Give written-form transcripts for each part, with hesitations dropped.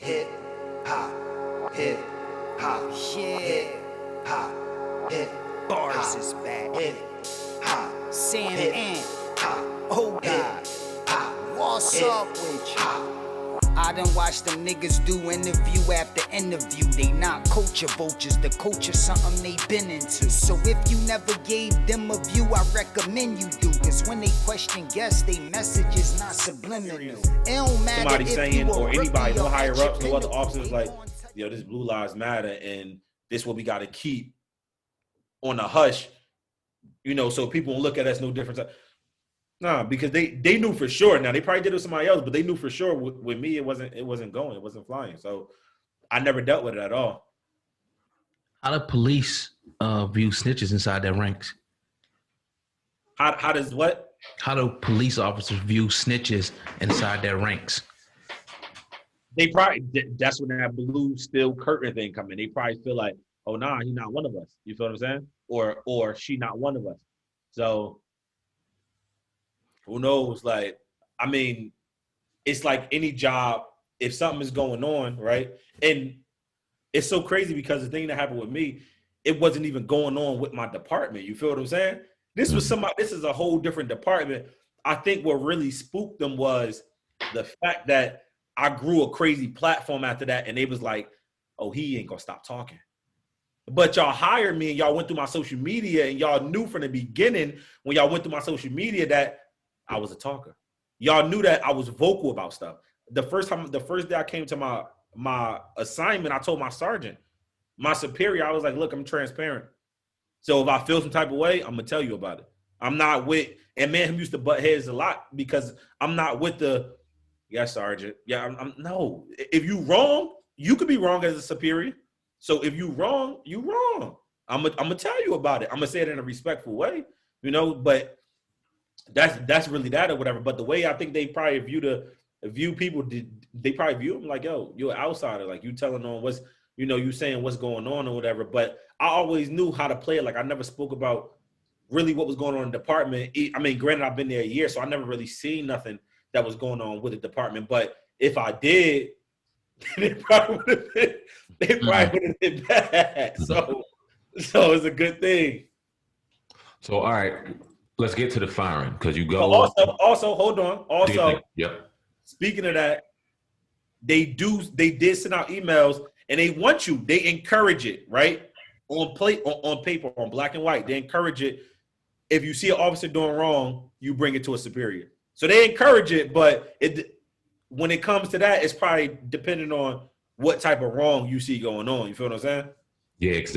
hip hop, hip hop, Yeah, hip hop, hip bars is back. hip hop, Sam hip Ant, hop, oh hip God, hop, what's hip up with you? hop. I done watched them niggas do interview after interview. They not culture vultures, the culture something they been into. So if you never gave them a view, I recommend you do. Cause when they question guests, they message is not subliminal. It don't matter Somebody if saying, you a or anybody, rookie no or higher at your ups, no other pinnacle, officers, they like, gon' tell yo, this Blue Lives Matter, and this what we got to keep on the hush, you know, so people won't look at us no different. Nah, because they knew for sure. Now they probably did it with somebody else, but they knew for sure with me it wasn't going, it wasn't flying. So I never dealt with it at all. How do police view snitches inside their ranks? How does what? How do police officers view snitches inside their ranks? They probably, that's when that blue steel curtain thing come in. They probably feel like, oh nah, he not one of us. You feel what I'm saying? Or she not one of us. So who knows? Like, I mean, it's like any job, if something is going on, right? And it's so crazy because the thing that happened with me, it wasn't even going on with my department. You feel what I'm saying? This was somebody, this is a whole different department. I think what really spooked them was the fact that I grew a crazy platform after that, and they was like, oh, he ain't gonna stop talking. But y'all hired me and y'all went through my social media, and y'all knew from the beginning when y'all went through my social media that I was a talker. Y'all knew that I was vocal about stuff. The first day I came to my assignment, I told my sergeant, my superior, I was like, look, I'm transparent. So if I feel some type of way, I'm gonna tell you about it. I'm not with, and man, him used to butt heads a lot because I'm not with the, yeah, sergeant. Yeah, I'm no. If you wrong, you could be wrong as a superior. So if you wrong, you wrong. I'm gonna tell you about it. I'm gonna say it in a respectful way, you know. But that's really that or whatever. But the way I think they probably view people, they probably view them like, yo, you're an outsider. Like you telling on what's, you know, you saying what's going on or whatever. But I always knew how to play it. Like I never spoke about really what was going on in the department. I mean, granted, I've been there a year, so I never really seen nothing that was going on with the department. But if I did, it probably would have been bad. So it's a good thing. So all right, let's get to the firing because you go. Also, hold on. Also, yep. Speaking of that, they did send out emails and they want you. They encourage it, right? On paper, on black and white, they encourage it. If you see an officer doing wrong, you bring it to a superior. So they encourage it, but when it comes to that, it's probably depending on what type of wrong you see going on. You feel what I'm saying? Yeah, because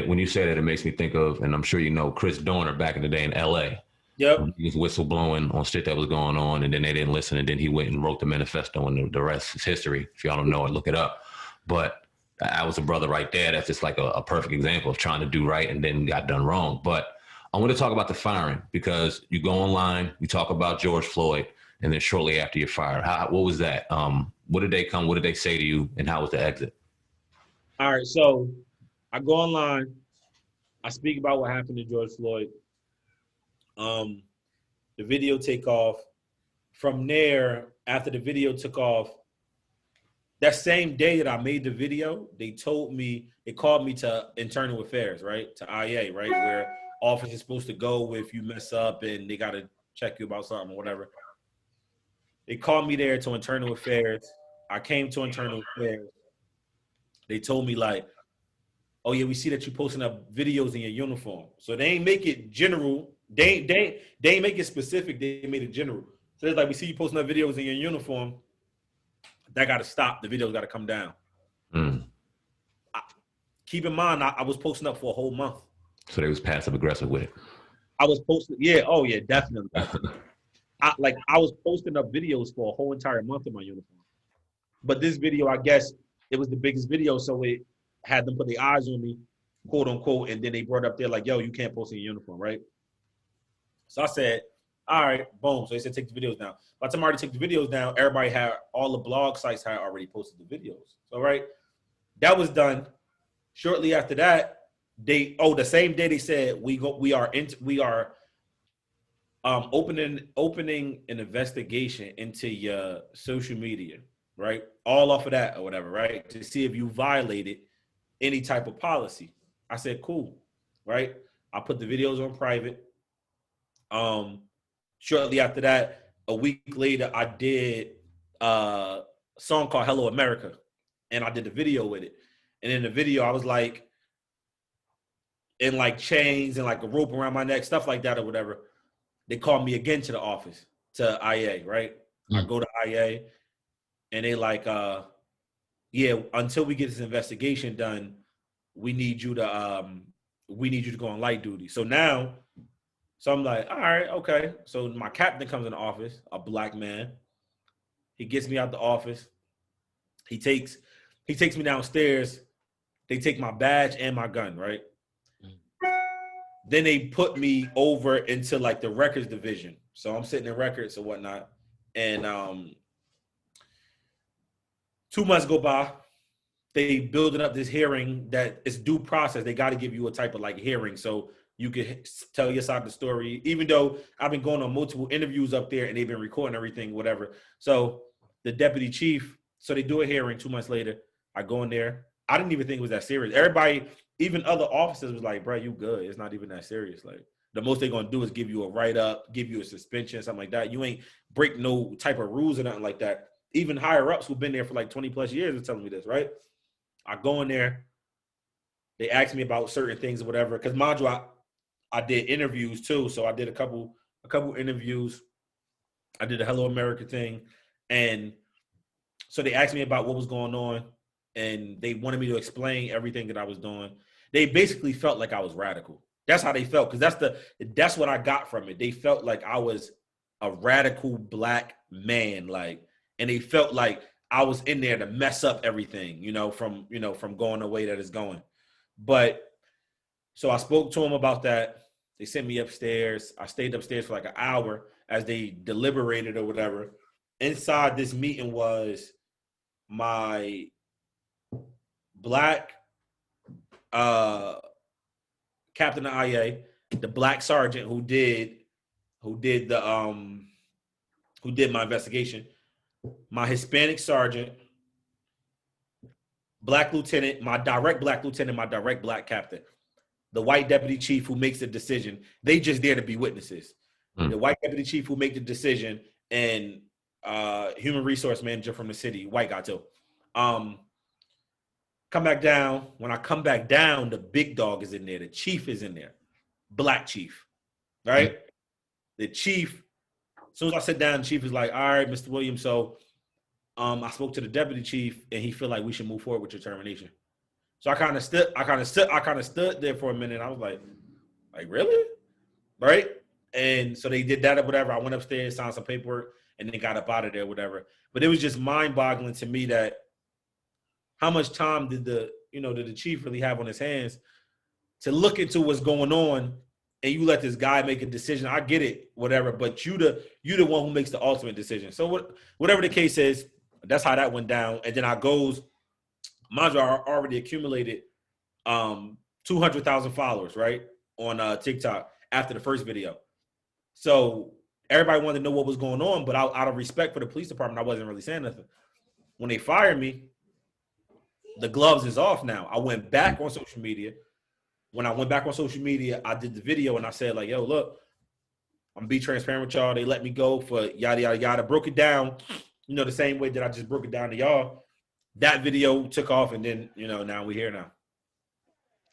when you say that, it makes me think of, and I'm sure you know, Chris Dorner back in the day in L.A. Yep. He was whistleblowing on shit that was going on, and then they didn't listen, and then he went and wrote the manifesto, and the rest is history. If y'all don't know it, look it up. But I was a brother right there. That's just like a perfect example of trying to do right and then got done wrong. But I want to talk about the firing because you go online, you talk about George Floyd, and then shortly after you're fired. What was that? What did they come? What did they say to you? And how was the exit? All right. So I go online. I speak about what happened to George Floyd. The video take off. From there, after the video took off, that same day that I made the video, they called me to internal affairs, right? To IA, right? Where officers supposed to go if you mess up and they got to check you about something or whatever. They called me there to internal affairs. I came to internal affairs. They told me like, oh yeah, we see that you're posting up videos in your uniform. So they ain't make it general. They ain't make it specific. They made it general. So it's like, we see you posting up videos in your uniform. That got to stop. The videos got to come down. Keep in mind, I was posting up for a whole month. So they was passive aggressive with it. I was posting, yeah, oh yeah, definitely. I was posting up videos for a whole entire month in my uniform. But this video, I guess, it was the biggest video, so it had them put their eyes on me, quote unquote, and then they brought up there like, yo, you can't post in your uniform, right? So I said, all right, boom. So they said, take the videos down. By the time I already took the videos down, all the blog sites had already posted the videos. So, right, that was done. Shortly after that, the same day they said, we are opening an investigation into your social media. right? All off of that or whatever, right? To see if you violated any type of policy. I said, cool, right? I put the videos on private. Shortly after that, a week later, I did a song called Hello America, and I did a video with it. And in the video, I was like in like chains and like a rope around my neck, stuff like that or whatever. They called me again to the office, to IA, right? I go to IA, and they like, yeah, until we get this investigation done, we need you to go on light duty. So now, so I'm like, all right, okay. So my captain comes in the office, a black man. He gets me out the office. He takes me downstairs. They take my badge and my gun, right? Then they put me over into like the records division. So I'm sitting in records or whatnot. And 2 months go by. They building up this hearing that it's due process. They got to give you a type of like hearing so you can tell your side of the story. Even though I've been going on multiple interviews up there and they've been recording everything, whatever. So the deputy chief, so they do a hearing 2 months later. I go in there. I didn't even think it was that serious. Everybody, even other officers was like, bro, you good. It's not even that serious. Like the most they're going to do is give you a write-up, give you a suspension, something like that. You ain't break no type of rules or nothing like that. Even higher ups who've been there for like 20 plus years are telling me this, right? I go in there. They ask me about certain things or whatever. Because mind you, I did interviews too. So I did a couple interviews. I did a Hello America thing. And so they asked me about what was going on. And they wanted me to explain everything that I was doing. They basically felt like I was radical. That's how they felt. Because that's what I got from it. They felt like I was a radical black man. Like, and they felt like I was in there to mess up everything, from going the way that it's going. But so I spoke to them about that. They sent me upstairs. I stayed upstairs for like an hour as they deliberated or whatever. Inside this meeting was my black captain of IA, the black sergeant who did my investigation, my Hispanic sergeant, black lieutenant, my direct black lieutenant, my direct black captain, the white deputy chief who makes the decision. They just there to be witnesses. The white deputy chief who make the decision, and human resource manager from the city, white guy too. Come back down. When I come back down, the big dog is in there. The chief is in there. Black chief, right? The chief, as soon as I sit down, the chief is like, all right, Mr. Williams, so I spoke to the deputy chief and he feel like we should move forward with your termination. So I kind of stood there for a minute. I was like, really? Right? And so they did that or whatever. I went upstairs, signed some paperwork, and then got up out of there, whatever. But it was just mind-boggling to me that how much time did the chief really have on his hands to look into what's going on, and you let this guy make a decision. I get it, whatever, but you the one who makes the ultimate decision. So whatever the case is, that's how that went down. And then I goes, mind you, I already accumulated 200,000 followers, right, on TikTok after the first video. So everybody wanted to know what was going on, but out of respect for the police department, I wasn't really saying nothing. When they fired me, the gloves is off now. I went back on social media. When I went back on social media, I did the video and I said, like, yo, look, I'm gonna be transparent with y'all. They let me go for yada, yada, yada. Broke it down, the same way that I just broke it down to y'all. That video took off, and then, now we're here now.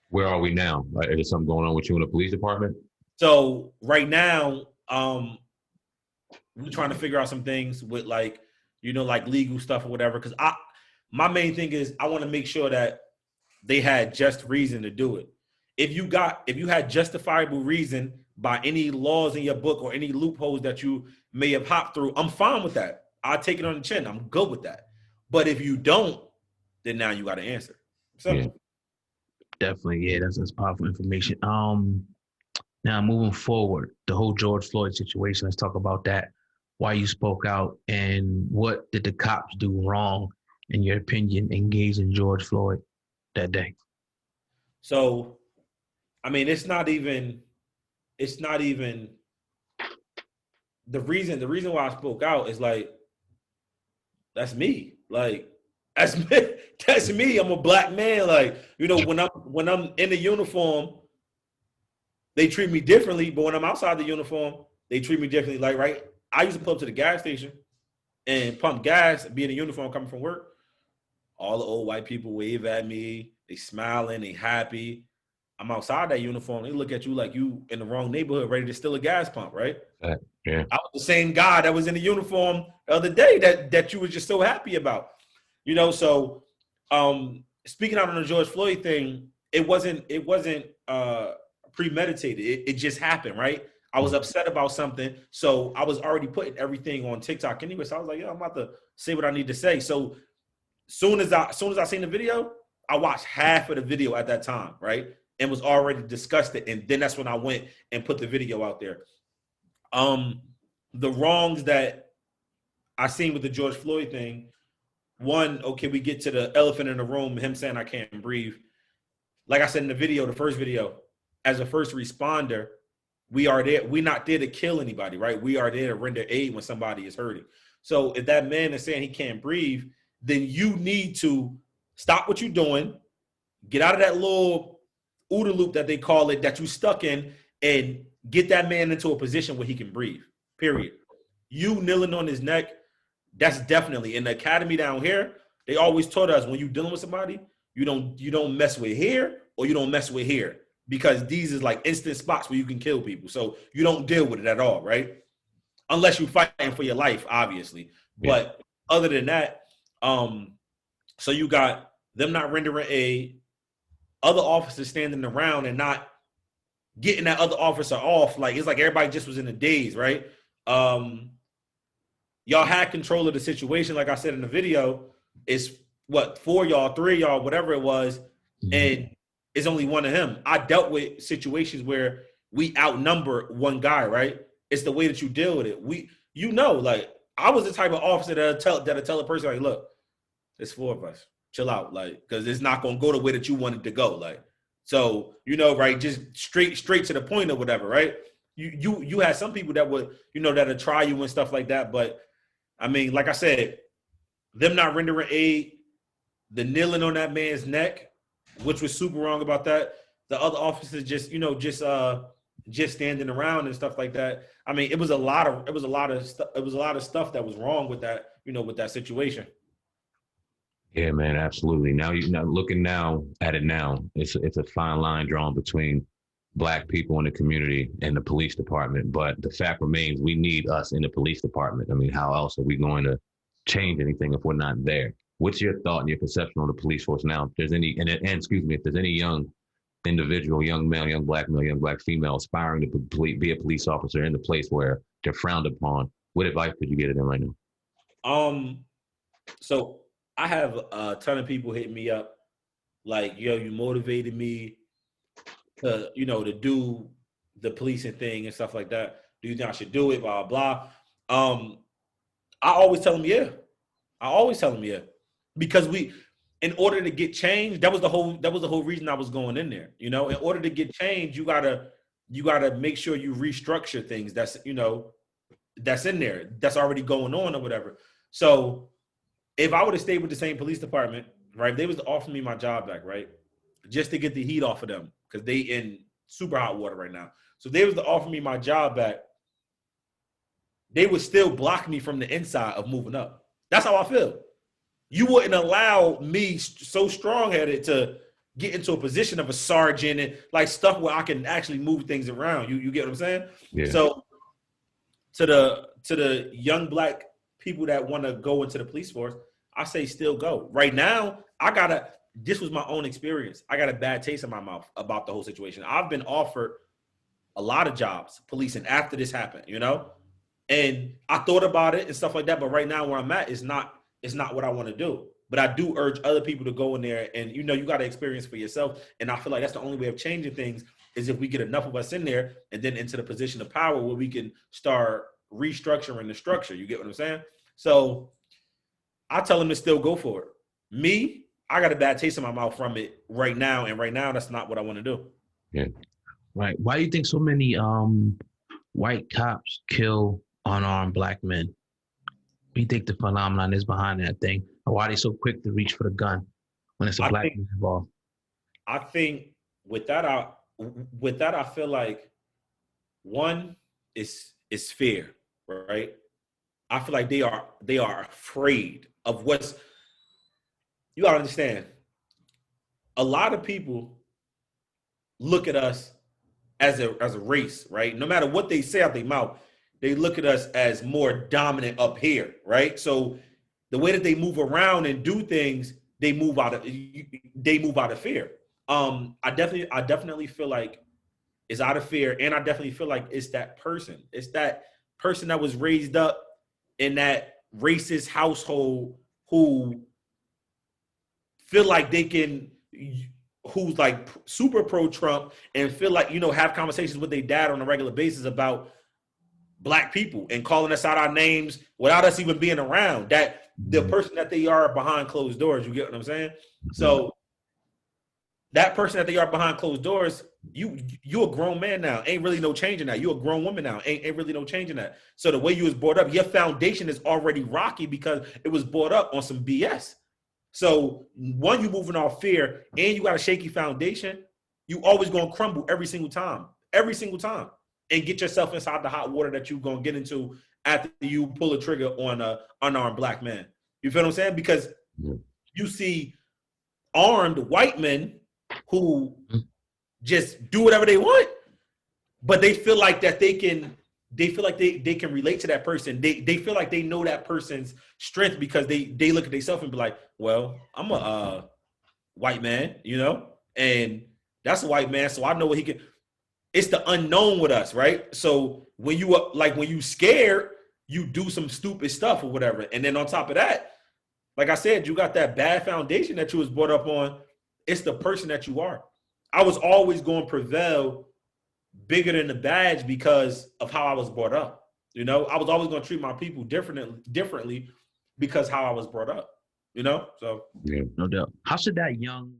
Where are we now? Is there something going on with you in the police department? So right now, we're trying to figure out some things with like legal stuff or whatever. Because my main thing is I want to make sure that they had just reason to do it. If you had justifiable reason by any laws in your book or any loopholes that you may have hopped through, I'm fine with that. I'll take it on the chin. I'm good with that. But if you don't, then now you got to answer. So Yeah. Definitely, yeah, that's powerful information. Now moving forward, the whole George Floyd situation. Let's talk about that. Why you spoke out, and what did the cops do wrong, in your opinion, engaging George Floyd that day? So, I mean, it's not even the reason why I spoke out is like, that's me. Like that's me. That's me. I'm a black man. Like, you know, when I'm in the uniform, they treat me differently. But when I'm outside the uniform, they treat me differently. Like, right, I used to pull up to the gas station and pump gas, be in a uniform coming from work. All the old white people wave at me. They smiling. They happy. I'm outside that uniform. They look at you like you in the wrong neighborhood, ready to steal a gas pump, right? Yeah. I was the same guy that was in the uniform the other day that you was just so happy about, you know. So, speaking out on the George Floyd thing, it wasn't premeditated. It just happened, right? I was upset about something, so I was already putting everything on TikTok anyway. So I was like, "Yo, I'm about to say what I need to say." So, soon as I seen the video, I watched half of the video at that time, right? And was already disgusted. And then that's when I went and put the video out there. The wrongs that I seen with the George Floyd thing, one, okay, we get to the elephant in the room, him saying I can't breathe. Like I said in the video, the first video, as a first responder, we are there. We're not there to kill anybody, right? We are there to render aid when somebody is hurting. So if that man is saying he can't breathe, then you need to stop what you're doing, get out of that little OODA loop that they call it, that you stuck in, and get that man into a position where he can breathe, period. You kneeling on his neck, that's definitely, in the academy down here, they always taught us when you're dealing with somebody, you don't mess with here or you don't mess with here, because these is like instant spots where you can kill people. So you don't deal with it at all, right? Unless you're fighting for your life, obviously. Yeah. But other than that, so you got them not rendering aid, other officers standing around and not getting that other officer off. Like, it's like everybody just was in a daze, right? Y'all had control of the situation. Like I said in the video, it's what, 4 y'all, 3 y'all, whatever it was. And it's only one of him. I dealt with situations where we outnumber one guy, right? It's the way that you deal with it. Like, I was the type of officer that'll tell a person, like, look, there's 4 of us. Chill out, like, because it's not gonna go the way that you wanted to go, like. So, right, just straight to the point or whatever, right? You had some people that would, that'll try you and stuff like that. But I mean, like I said, them not rendering aid, the kneeling on that man's neck, which was super wrong about that. The other officers just standing around and stuff like that. I mean, it was a lot of stuff that was wrong with that, with that situation. Yeah, man, absolutely. Now looking at it now, it's a fine line drawn between Black people in the community and the police department. But the fact remains, we need us in the police department. I mean, how else are we going to change anything if we're not there? What's your thought and your perception on the police force now? If there's any, and excuse me, if there's any young individual, young male, young Black male, young Black female aspiring to be a police officer in the place where they're frowned upon, what advice could you get to them right now? So I have a ton of people hitting me up like, yo, you motivated me to, to do the policing thing and stuff like that. Do you think I should do it? Blah, blah. I always tell them, yeah. Because in order to get change, that was the whole reason I was going in there. In order to get change, you gotta make sure you restructure things that's in there, that's already going on or whatever. So if I would have stayed with the same police department, right, they was to offer me my job back, right, just to get the heat off of them, because they in super hot water right now. So they was to offer me my job back, they would still block me from the inside of moving up. That's how I feel. You wouldn't allow me so strong-headed to get into a position of a sergeant and like stuff where I can actually move things around. You get what I'm saying? Yeah. So to the young Black people that want to go into the police force, I say still go. Right now, this was my own experience. I got a bad taste in my mouth about the whole situation. I've been offered a lot of jobs policing after this happened, and I thought about it and stuff like that. But right now where I'm at is not what I want to do. But I do urge other people to go in there and, you got to experience for yourself. And I feel like that's the only way of changing things is if we get enough of us in there and then into the position of power where we can start restructuring the structure. You get what I'm saying? So I tell them to still go for it. Me, I got a bad taste in my mouth from it right now. And right now, that's not what I want to do. Yeah. Right. Why do you think so many white cops kill unarmed Black men? What do you think the phenomenon is behind that thing? Why are they so quick to reach for the gun when it's a black man involved? I think with that, I feel like one is fear, right? I feel like they are afraid of what's. You gotta understand. A lot of people look at us as a race, right? No matter what they say out their mouth, they look at us as more dominant up here, right? So the way that they move around and do things, they move out of fear. I definitely feel like it's out of fear, and I definitely feel like it's that person. It's that person that was raised up in that racist household who feel like they can, who's like super pro Trump and feel like, have conversations with their dad on a regular basis about black people and calling us out our names without us even being around. That the person that they are behind closed doors, you get what I'm saying? So that person that they are behind closed doors, you a grown man now. Ain't really no changing that. You a grown woman now. Ain't really no changing that. So the way you was brought up, your foundation is already rocky because it was brought up on some BS. So one, you moving off fear, and you got a shaky foundation, you always gonna crumble every single time, and get yourself inside the hot water that you're gonna get into after you pull a trigger on an unarmed black man. You feel what I'm saying? Because you see armed white men who just do whatever they want, but they feel like that they can relate to that person. They feel like they know that person's strength because they look at themselves and be like, well, I'm a white man, and that's a white man, so I know what he can. It's the unknown with us, right? So when you scared, you do some stupid stuff or whatever. And then on top of that, like I said, you got that bad foundation that you was brought up on. It's the person that you are. I was always going to prevail bigger than the badge because of how I was brought up. I was always going to treat my people differently because how I was brought up. So no doubt. How should that young